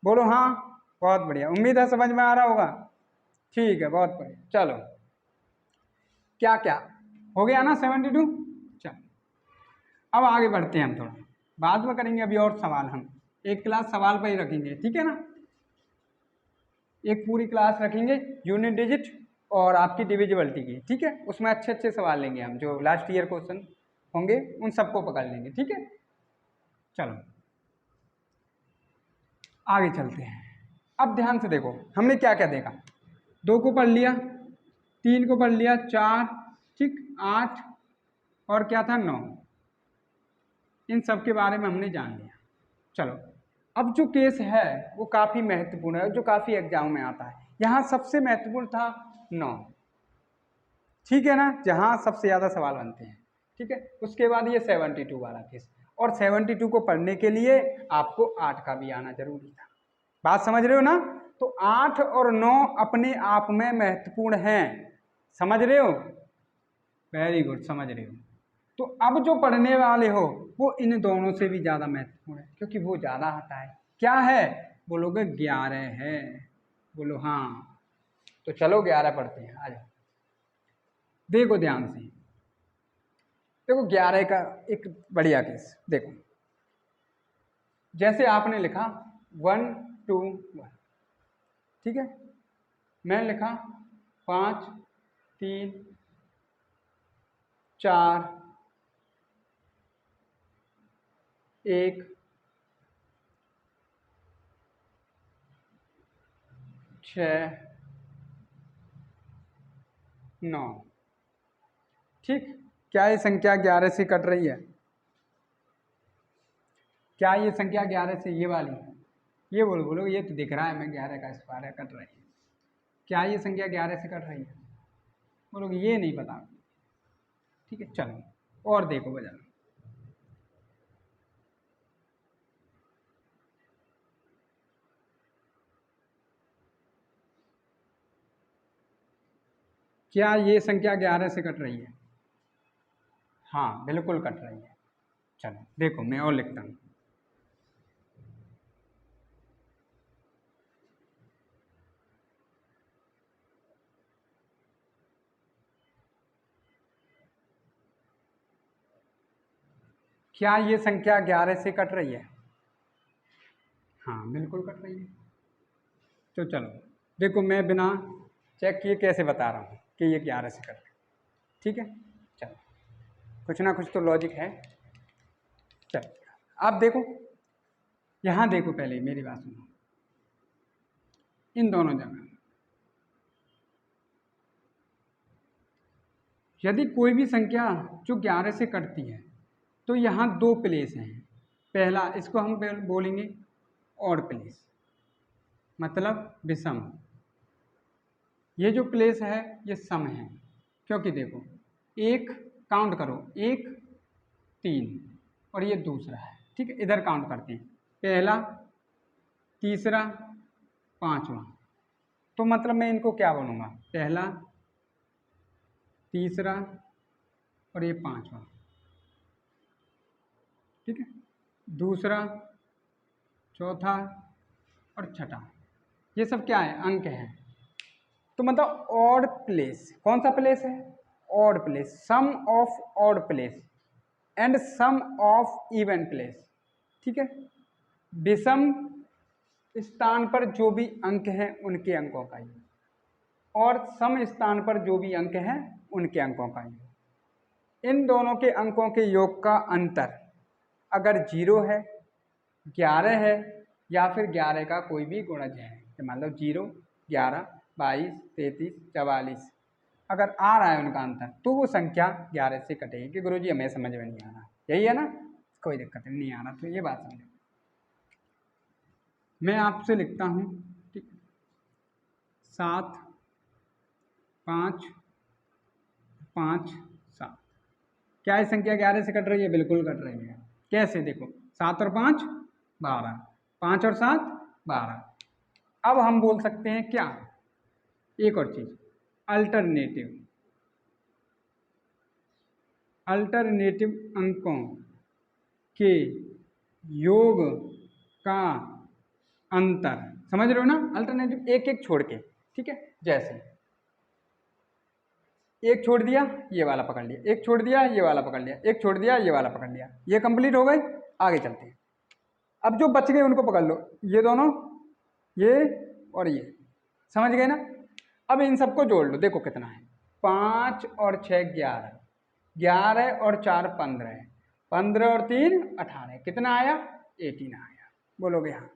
बोलो हाँ, बहुत बढ़िया, उम्मीद है समझ में आ रहा होगा, ठीक है बहुत बढ़िया। चलो क्या क्या हो गया ना 72। चलो अब आगे बढ़ते हैं, हम थोड़ा बाद में करेंगे, अभी और सवाल हम एक क्लास सवाल पर ही रखेंगे, ठीक है ना। एक पूरी क्लास रखेंगे यूनिट डिजिट और आपकी डिविजिबिलिटी की, ठीक है। उसमें अच्छे अच्छे सवाल लेंगे हम, जो लास्ट ईयर क्वेश्चन होंगे उन सबको पकड़ लेंगे, ठीक है। चलो आगे चलते हैं। अब ध्यान से देखो हमने क्या क्या देखा, 2 को पढ़ लिया, 3 को पढ़ लिया, 4 ठीक, 8 और क्या था 9, इन सब के बारे में हमने जान लिया। चलो अब जो केस है वो काफ़ी महत्वपूर्ण है, जो काफ़ी एग्जाम में आता है। यहाँ सबसे महत्वपूर्ण था 9, ठीक है ना, जहाँ सबसे ज़्यादा सवाल बनते हैं, ठीक है। उसके बाद ये 72 वाला केस, और 72 को पढ़ने के लिए आपको 8 का भी आना जरूरी था। बात समझ रहे हो ना। तो 8 और 9 अपने आप में महत्वपूर्ण हैं, समझ रहे हो, वेरी गुड, समझ रहे हो। तो अब जो पढ़ने वाले हो वो इन दोनों से भी ज़्यादा महत्वपूर्ण है, क्योंकि वो ज़्यादा आता है। क्या है, बोलोगे 11 है, बोलो हाँ, तो चलो 11 पढ़ते हैं, आ जाओ। देखो ध्यान से, देखो 11 का एक बढ़िया केस देखो, जैसे आपने लिखा 1 2 1, ठीक है, मैंने लिखा 5 3 4 1 6 9। ठीक, क्या ये संख्या 11 से कट रही है? क्या ये संख्या 11 से, ये वाली, ये बोलो ये तो दिख रहा है मैं 11 का स्क्वायर है, कट रही है। क्या ये संख्या 11 से कट रही है? बोलोगे ये नहीं पता। ठीक है, चलो और देखो बजा। क्या ये संख्या 11 से कट रही है? हाँ बिल्कुल कट रही है। चलो देखो मैं और लिखता हूँ। क्या ये संख्या 11 से कट रही है? हाँ बिल्कुल कट रही है। तो चलो देखो मैं बिना चेक किए कैसे बता रहा हूँ कि ये 11 से कट रही है। ठीक है, चलो कुछ ना कुछ तो लॉजिक है। चलो आप देखो, यहाँ देखो, पहले मेरी बात सुनो। इन दोनों जगह यदि कोई भी संख्या जो 11 से कटती है तो यहाँ दो प्लेस हैं। पहला इसको हम बोलेंगे ऑड प्लेस, मतलब विषम। ये जो प्लेस है ये सम है, क्योंकि देखो एक काउंट करो, 1 3 और ये दूसरा है। ठीक है, इधर काउंट करते हैं, पहला, तीसरा, पांचवा। तो मतलब मैं इनको क्या बोलूँगा, पहला, तीसरा और ये पांचवा। ठीक है, दूसरा, चौथा और छठा, ये सब क्या है, अंक हैं। तो मतलब ऑड प्लेस, कौन सा प्लेस है, odd place, sum of odd place and sum of even place. ठीक है, विषम स्थान पर जो भी अंक हैं उनके अंकों का योग, और सम स्थान पर जो भी अंक हैं उनके अंकों का योग। इन दोनों के अंकों के योग का अंतर अगर 0 है, 11 है, या फिर 11 का कोई भी गुणज है, मतलब 0, 11, 22, 33, 44, अगर आ रहा है उनका अंतर, तो वो संख्या 11 से कटेगी कि गुरुजी हमें समझ में नहीं आ रहा। यही है ना, कोई दिक्कत नहीं आ रहा तो ये बात समझो। मैं आपसे लिखता हूँ, ठीक, 7 5 5 7। क्या ये संख्या 11 से कट रही है? बिल्कुल कट रही है। कैसे, देखो 7 और 5 12, 5 और 7 12। अब हम बोल सकते हैं क्या, एक और चीज, अल्टरनेटिव अंकों के योग का अंतर, समझ रहे हो ना, अल्टरनेटिव एक एक छोड़ के। ठीक है, जैसे एक छोड़ दिया ये वाला पकड़ लिया, एक छोड़ दिया ये वाला पकड़ लिया, एक छोड़ दिया ये वाला पकड़ लिया, ये कंप्लीट हो गई। आगे चलते हैं, अब जो बच गए उनको पकड़ लो, ये दोनों, ये और ये, समझ गए ना। अब इन सबको जोड़ लो, देखो कितना है, 5 और 6 11, 11 और 4 15, 15 और 3 18, कितना आया, 18 आया। बोलोगे हाँ,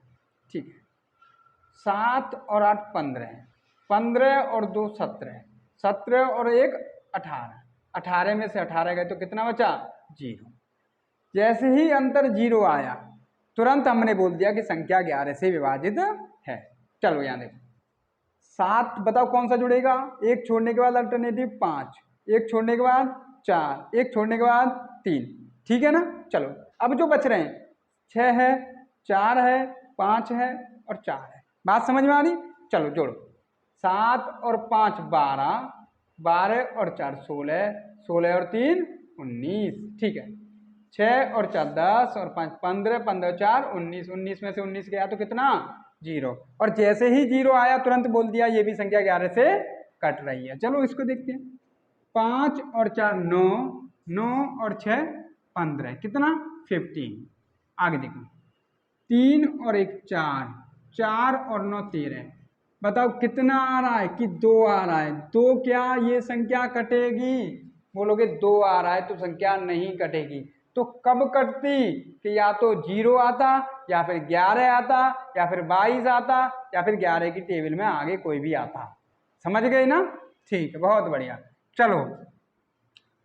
ठीक है। 7 और 8 15, 15 और 2 17, 17 और 1 18, 18 में से 18 गए तो कितना बचा, 0। जैसे ही अंतर 0 आया तुरंत हमने बोल दिया कि संख्या 11 से विभाजित है। चलो यहाँ देखो, 7 बताओ कौन सा जुड़ेगा, एक छोड़ने के बाद अल्टरनेटिव 5, एक छोड़ने के बाद 4, एक छोड़ने के बाद 3। ठीक है ना, चलो अब जो बच रहे हैं 6 है, 4 है, 5 है और 4 है। बात समझ में आ रही, चलो जोड़ो, 7 और 5 12, 12 और 4 16, 16 और 3 19। ठीक है, 6 और 4 10 और 5 15, 15 4 19, 19 में से 19 गया तो कितना, 0। और जैसे ही 0 आया तुरंत बोल दिया ये भी संख्या 11 से कट रही है। चलो इसको देखते हैं, 5 और 4 9, 9 और 6 15, कितना, 15। आगे देखो, 3 और 1 4, 4 और 9 13। बताओ कितना आ रहा है, कि 2 आ रहा है। 2 क्या ये संख्या कटेगी, बोलोगे 2 आ रहा है तो संख्या नहीं कटेगी। तो कब कटती, कि या तो 0 आता या फिर 11 आता या फिर 22 आता या फिर 11 की टेबल में आगे कोई भी आता। समझ गए ना? ठीक है, बहुत बढ़िया। चलो,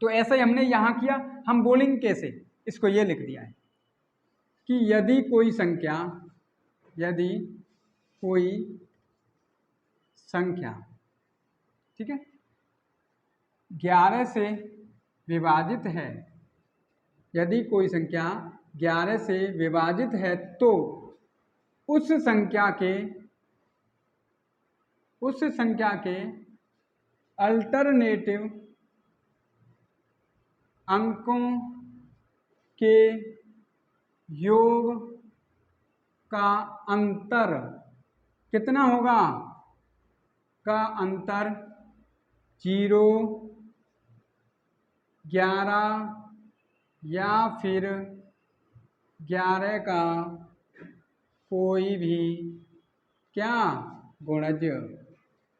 तो ऐसे ही हमने यहाँ किया। हम बोलेंगे कैसे, इसको ये लिख दिया है कि यदि कोई संख्या ठीक है 11 से विभाजित है, यदि कोई संख्या 11 से विभाजित है तो उस संख्या के अल्टरनेटिव अंकों के योग का अंतर कितना होगा? का अंतर 0, 11 या फिर 11 का कोई भी क्या गुणज,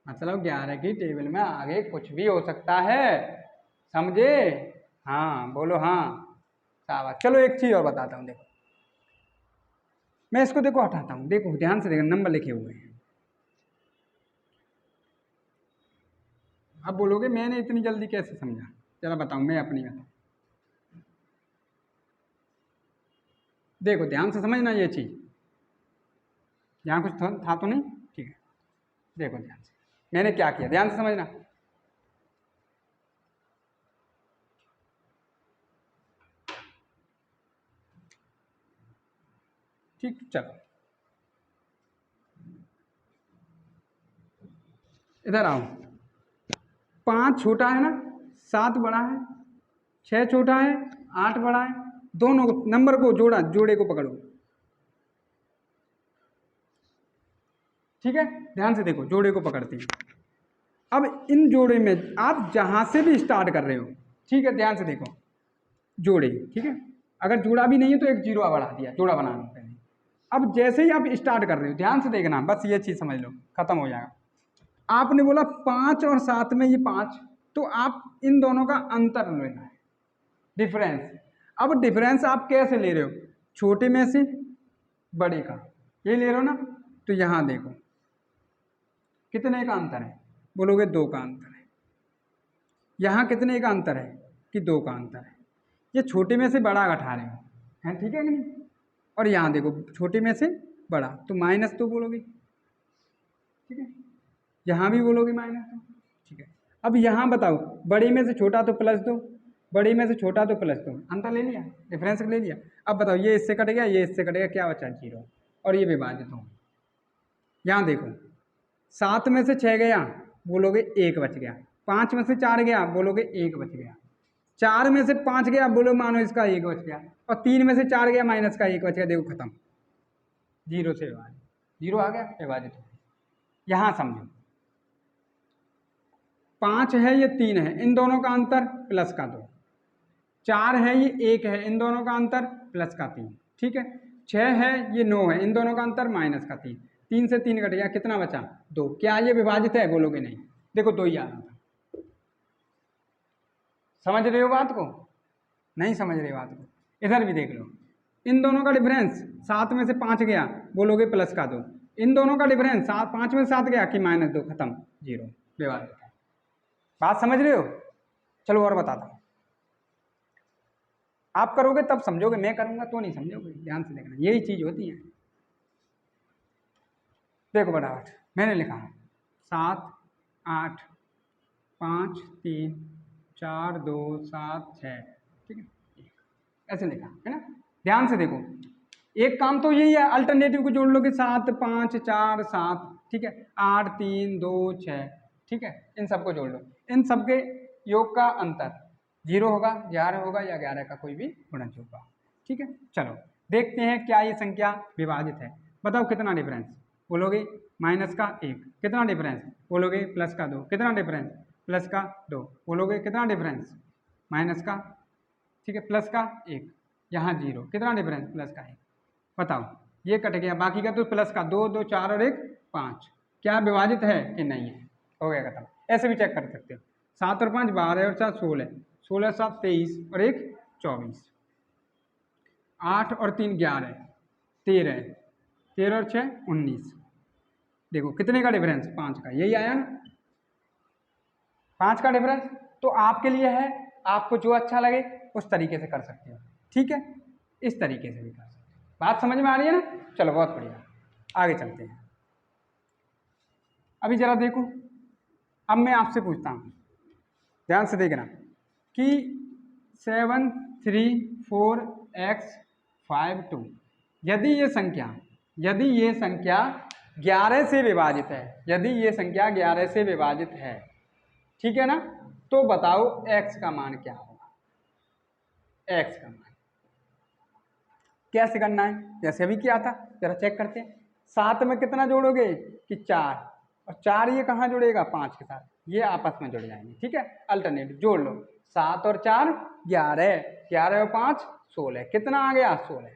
मतलब 11 की टेबल में आगे कुछ भी हो सकता है। समझे? हाँ बोलो हाँ, शाबाश। चलो एक चीज और बताता हूँ, देखो मैं इसको देखो हटाता हूँ, देखो ध्यान से देखो, नंबर लिखे हुए हैं। अब बोलोगे मैंने इतनी जल्दी कैसे समझा, चलो बताऊँ, मैं अपनी बताऊँ। देखो ध्यान से समझना ये चीज, यहाँ कुछ था तो नहीं? ठीक है, देखो ध्यान से मैंने क्या किया, ध्यान से समझना। ठीक, चलो इधर आओ। 5 छोटा है ना, 7 बड़ा है, 6 छोटा है, 8 बड़ा है। दोनों नंबर को जोड़े को पकड़ो। ठीक है, ध्यान से देखो, जोड़े को पकड़ते हैं। अब इन जोड़े में आप जहां से भी स्टार्ट कर रहे हो, ठीक है, ध्यान से देखो, जोड़े, ठीक है, अगर जोड़ा भी नहीं है तो एक 0 बढ़ा दिया, जोड़ा बनाना पहले। अब जैसे ही आप स्टार्ट कर रहे हो, ध्यान से देखना, बस ये चीज समझ लो, खत्म हो जाएगा। आपने बोला 5 और 7 में ये 5, तो आप इन दोनों का अंतर लेना है, डिफरेंस। अब डिफरेंस आप कैसे ले रहे हो? छोटे में से बड़े का, ये ले रहे हो ना, तो यहां देखो कितने का अंतर है, बोलोगे 2 का अंतर है। यहां कितने का अंतर है कि 2 का अंतर है। ये छोटे में से बड़ा घटा रहे हो, है ठीक है कि नहीं? और यहाँ देखो छोटे में से बड़ा, तो माइनस तो बोलोगे, ठीक है, यहाँ भी बोलोगे माइनस तो, ठीक है। अब यहाँ बताओ, बड़े में से छोटा तो प्लस 2, बड़े में से छोटा तो प्लस 2, अंतर ले लिया, डिफरेंस ले लिया। अब बताओ ये इससे कट गया, ये इससे कट गया, क्या बचा? 0, और ये विभाजित हो। यहाँ देखो 7 में से 6 गया, बोलोगे 1 बच गया। 5 में से 4 गया, बोलोगे 1 बच गया। 4 में से 5 गया, बोलो मानो इसका 1 बच गया। और 3 में से 4 गया, माइनस का 1 बच गया। देखो खत्म, 0 से विभाजित, 0 आ गया, विभाजित हो। यहां समझो, 5 है, ये 3 है, इन दोनों का अंतर प्लस का 2। 4 है, ये 1 है, इन दोनों का अंतर प्लस का 3, ठीक है। 6 है, ये 9 है, इन दोनों का अंतर माइनस का 3। 3 से 3 कट गया, कितना बचा? 2। क्या ये विभाजित है? बोलोगे नहीं। देखो 2 ही आ रहा था। समझ रहे हो बात को? नहीं समझ रहे बात को? इधर भी देख लो, इन दोनों का डिफरेंस 7 में से 5 गया, बोलोगे प्लस का 2। इन दोनों का डिफरेंस 5 में से 7 गया कि माइनस 2, खत्म, 0, विभाजित है। बात समझ रहे हो? चलो और बताता हूँ, आप करोगे तब समझोगे, मैं करूंगा तो नहीं समझोगे। ध्यान से देखना, यही चीज होती है। देखो फटाफट, मैंने लिखा 7, 8, 5, 3, 4, 2, 7, 6, ठीक है, ऐसे लिखा है ना। ध्यान से देखो, एक काम तो यही है, अल्टरनेटिव को जोड़ लोगे, 7, 5, 4, 7, ठीक है, 8, 3, 2, 6, ठीक है, इन सबको जोड़ लो। इन सबके योग का अंतर 0 होगा, 11 होगा, या 11 का कोई भी गुणज होगा, ठीक है। चलो देखते हैं क्या ये संख्या विभाजित है। बताओ कितना डिफरेंस? बोलोगे माइनस का 1। कितना डिफरेंस? बोलोगे प्लस का 2। कितना डिफरेंस? प्लस का 2। बोलोगे कितना डिफरेंस? माइनस का, ठीक है, प्लस का 1, यहाँ 0। कितना डिफरेंस? प्लस का 1। बताओ, ये कट गया, बाकी का तो प्लस का 2, 2, 4 और 1, 5। क्या विभाजित है कि नहीं है? हो गया खत्म। ऐसे भी चेक कर सकते हो, 7 और 5 12 और 4 16, 16 7 23 और 1 24, 8 और 3 11, 13, 13 और 6 19। देखो कितने का डिफरेंस, 5 का, यही आया ना, 5 का डिफरेंस। तो आपके लिए है, आपको जो अच्छा लगे उस तरीके से कर सकते हो, ठीक है, इस तरीके से भी कर सकते हो। बात समझ में आ रही है ना? चलो बहुत बढ़िया, आगे चलते हैं। अभी जरा देखो, अब मैं आपसे पूछता हूँ, ध्यान से देखना कि 7 3 4 x 5 2, यदि ये संख्या 11 से विभाजित है, यदि ये संख्या 11 से विभाजित है, ठीक है ना, तो बताओ x का मान क्या होगा। x का मान कैसे करना है, जैसे अभी किया था, जरा चेक करते हैं। 7 में कितना जोड़ोगे कि 4, और 4 ये कहाँ जुड़ेगा, 5 के साथ, ये आपस में जुड़ जाएंगे, ठीक है, अल्टरनेटिव जोड़ लो। 7 और 4 11, 11 और 5 16, कितना आ गया 16।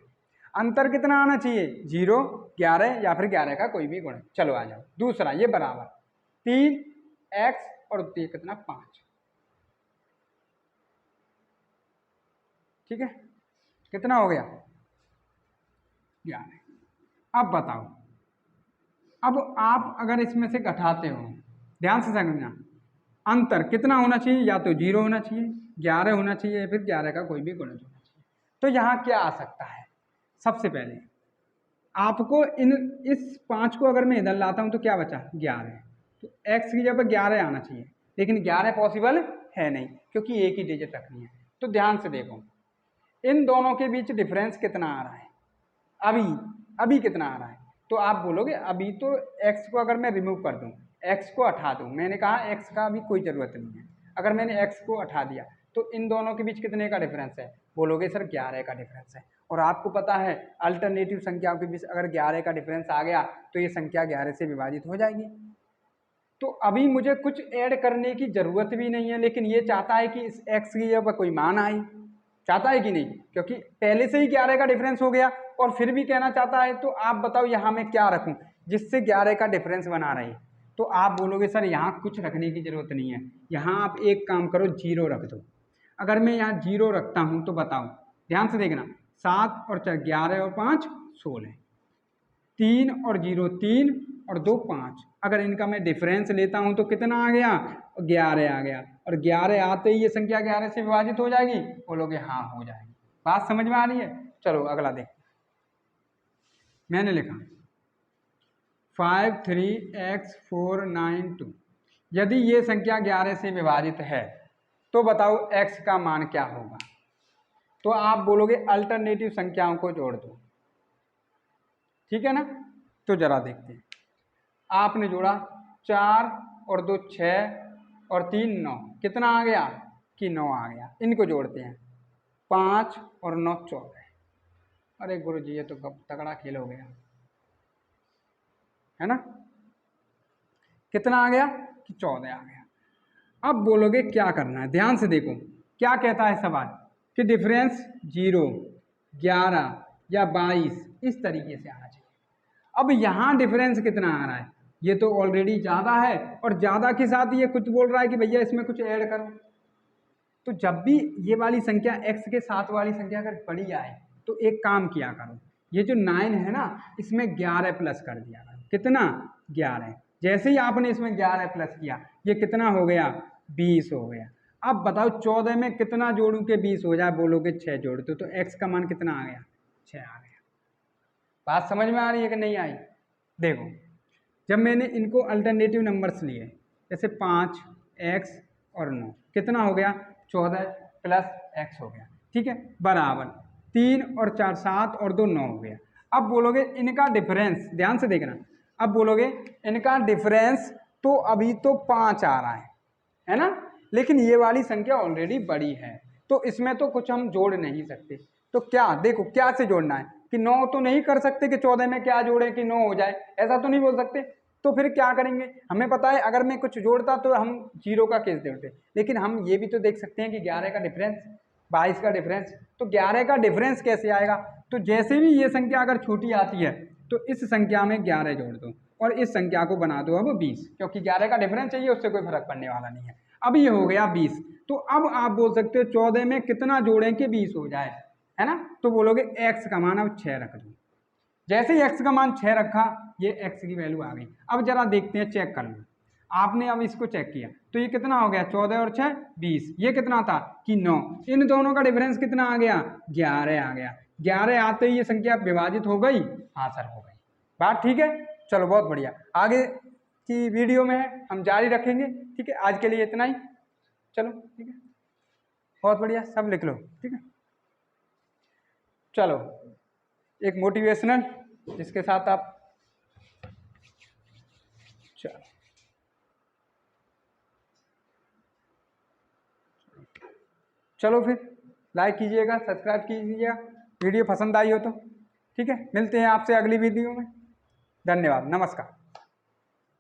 अंतर कितना आना चाहिए, 0, 11 या फिर 11 का कोई भी गुण। चलो आ जाओ, दूसरा ये बराबर 3x और ये कितना 5, ठीक है, कितना हो गया 11। अब बताओ, अब आप अगर इसमें से घटाते हो, ध्यान से समझना, अंतर कितना होना चाहिए, या तो 0 होना चाहिए, 11 होना चाहिए, या फिर 11 का कोई भी गुणज होना चाहिए। तो यहाँ क्या आ सकता है, सबसे पहले आपको इस 5 को अगर मैं इधर लाता हूँ तो क्या बचा 11, तो x की जगह 11 आना चाहिए, लेकिन 11 पॉसिबल है नहीं क्योंकि एक ही डिजिट रखनी है। तो ध्यान से देखो, इन दोनों के बीच डिफरेंस कितना आ रहा है, अभी कितना आ रहा है, तो आप बोलोगे अभी तो x को अगर मैं रिमूव कर दूं, x को हटा दूं, मैंने कहा x का अभी कोई ज़रूरत नहीं है, अगर मैंने x को हटा दिया तो इन दोनों के बीच कितने का डिफरेंस है, बोलोगे सर 11 का डिफरेंस है। और आपको पता है अल्टरनेटिव संख्याओं के बीच अगर 11 का डिफरेंस आ गया तो ये संख्या 11 से विभाजित हो जाएगी। तो अभी मुझे कुछ ऐड करने की ज़रूरत भी नहीं है, लेकिन ये चाहता है कि इस x की जगह कोई मान आए, चाहता है कि नहीं, क्योंकि पहले से ही 11 का डिफरेंस हो गया और फिर भी कहना चाहता है। तो आप बताओ यहाँ मैं क्या रखूँ जिससे 11 का डिफरेंस बना रहे। तो आप बोलोगे सर यहाँ कुछ रखने की जरूरत नहीं है, यहाँ आप एक काम करो 0 रख दो। अगर मैं यहाँ 0 रखता हूँ तो बताओ, ध्यान से देखना, 7 और 4 11 और 5 16, 3 और 0 3 और 2 5, अगर इनका मैं डिफरेंस लेता हूँ तो कितना आ गया 11 आ गया, और 11 आते ही ये संख्या 11 से विभाजित हो जाएगी, बोलोगे हाँ हो जाएगी। बात समझ में आ रही है? चलो अगला देखते, मैंने लिखा 5 3 x 4 9 2, यदि ये संख्या 11 से विभाजित है तो बताओ x का मान क्या होगा। तो आप बोलोगे अल्टरनेटिव संख्याओं को जोड़ दो, ठीक है ना। तो जरा देखते हैं, आपने जोड़ा 4 और 2 6 और 3 9, कितना आ गया कि 9 आ गया। इनको जोड़ते हैं, 5 और 9 14। अरे गुरु जी ये तो तगड़ा खेल हो गया, है ना, कितना आ गया कि 14 आ गया। अब बोलोगे क्या करना है, ध्यान से देखो क्या कहता है सवाल कि डिफरेंस 0 11 या 22 इस तरीके से आना चाहिए। अब यहाँ डिफरेंस कितना आ रहा है, ये तो ऑलरेडी ज़्यादा है, और ज़्यादा के साथ ये कुछ बोल रहा है कि भैया इसमें कुछ ऐड करो। तो जब भी ये वाली संख्या x के साथ वाली संख्या अगर बड़ी आए तो एक काम किया करो, ये जो 9 है ना इसमें 11 प्लस कर दिया करो। कितना 11, जैसे ही आपने इसमें 11 प्लस किया ये कितना हो गया 20 हो गया। अब बताओ 14 में कितना जोड़ूं कि 20 हो जाए, बोलोगे 6 जोड़ दो, तो x का मान कितना आ गया 6 आ गया। बात समझ में आ रही है कि नहीं आई? देखो जब मैंने इनको अल्टरनेटिव नंबर्स लिए, जैसे 5 x और 9, कितना हो गया 14 प्लस x हो गया, ठीक है, बराबर 3 और 4 7 और 2 9 हो गया। अब बोलोगे इनका डिफरेंस, ध्यान से देखना, अब बोलोगे इनका डिफरेंस तो अभी तो 5 आ रहा है ना, लेकिन ये वाली संख्या ऑलरेडी बड़ी है तो इसमें तो कुछ हम जोड़ नहीं सकते। तो क्या देखो क्या से जोड़ना है कि 9 तो नहीं कर सकते कि 14 में क्या जोड़े कि 9 हो जाए, ऐसा तो नहीं बोल सकते। तो फिर क्या करेंगे, हमें पता है अगर मैं कुछ जोड़ता तो हम 0 का केस जोड़ते, लेकिन हम ये भी तो देख सकते हैं कि 11 का डिफरेंस 22 का डिफरेंस, तो 11 का डिफरेंस कैसे आएगा। तो जैसे भी ये संख्या अगर छोटी आती है तो इस संख्या में 11 जोड़ दो और इस संख्या को बना दो अब 20, क्योंकि 11 का डिफरेंस चाहिए, उससे कोई फर्क पड़ने वाला नहीं है। अब ये हो गया 20, तो अब आप बोल सकते हो 14 में कितना जोड़ें कि 20 हो जाए, है ना। तो बोलोगे x का मान अब 6 रख दो, जैसे ही x का मान 6 रखा, ये x की वैल्यू आ गई। अब जरा देखते हैं, चेक कर लो। आपने अब इसको चेक किया तो ये कितना हो गया, 14 और 6 20। ये कितना था कि 9। इन दोनों का डिफरेंस कितना आ गया, 11 आ गया। 11 आते ही ये संख्या विभाजित हो गई, हाँ सर हो गई। बात ठीक है, चलो बहुत बढ़िया। आगे की वीडियो में हम जारी रखेंगे, ठीक है। आज के लिए इतना ही, चलो ठीक है, बहुत बढ़िया, सब लिख लो, ठीक है। चलो एक मोटिवेशनल जिसके साथ आप, चलो चलो फिर लाइक कीजिएगा, सब्सक्राइब कीजिएगा, वीडियो पसंद आई हो तो, ठीक है। मिलते हैं आपसे अगली वीडियो में। धन्यवाद, नमस्कार।